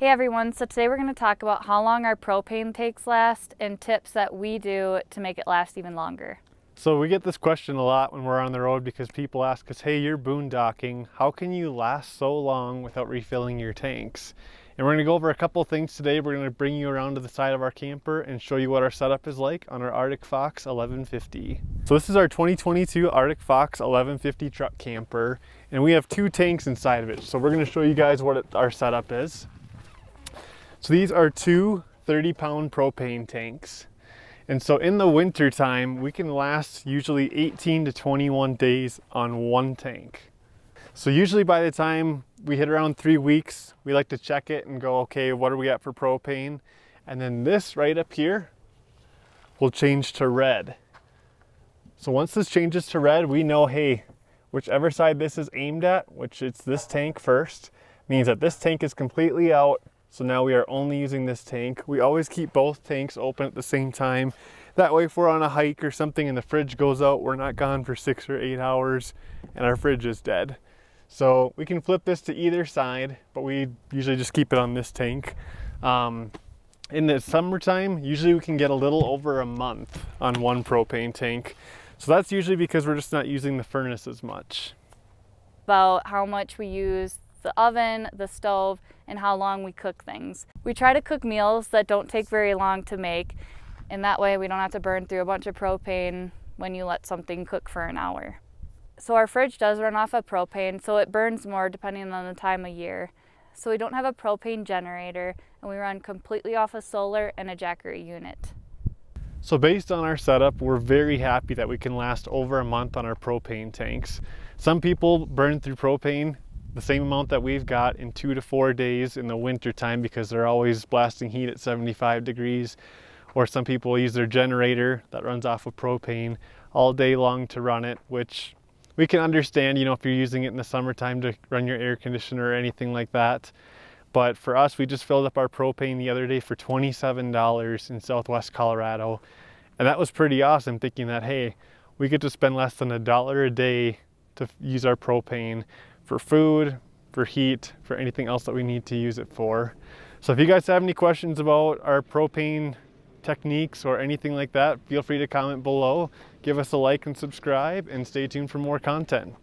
Hey everyone, so today we're going to talk about how long our propane tanks last and tips that we do to make it last even longer. So we get this question a lot when we're on the road because people ask us, hey, you're boondocking, how can you last so long without refilling your tanks? And we're going to go over a couple things today. We're going to bring you around to the side of our camper and show you what our setup is like on our Arctic Fox 1150. So this is our 2022 Arctic Fox 1150 truck camper, and we have two tanks inside of it. So we're going to show you guys what our setup is. So these are two 30-pound propane tanks. And so in the winter time, we can last usually 18 to 21 days on one tank. So usually by the time we hit around 3 weeks, we like to check it and go, okay, what are we at for propane? And then this right up here will change to red. So once this changes to red, we know, hey, whichever side this is aimed at, which it's this tank first, means that this tank is completely out. So now we are only using this tank. We always keep both tanks open at the same time. That way if we're on a hike or something and the fridge goes out, we're not gone for 6 or 8 hours and our fridge is dead. So we can flip this to either side, but we usually just keep it on this tank. In the summertime, usually we can get a little over a month on one propane tank. So that's usually because we're just not using the furnace as much. About how much we use the oven, the stove, and how long we cook things. We try to cook meals that don't take very long to make, and that way we don't have to burn through a bunch of propane when you let something cook for an hour. So our fridge does run off of propane, so it burns more depending on the time of year. So we don't have a propane generator, and we run completely off of solar and a Jackery unit. So based on our setup, we're very happy that we can last over a month on our propane tanks. Some people burn through propane the same amount that we've got in 2 to 4 days in the winter time because they're always blasting heat at 75 degrees. Or some people use their generator that runs off of propane all day long to run it, which we can understand, you know, if you're using it in the summertime to run your air conditioner or anything like that. But for us, we just filled up our propane the other day for $27 in Southwest Colorado. And that was pretty awesome, thinking that, hey, we get to spend less than $1 a day to use our propane for food, for heat, for anything else that we need to use it for. So if you guys have any questions about our propane techniques or anything like that, feel free to comment below, give us a like and subscribe, and stay tuned for more content.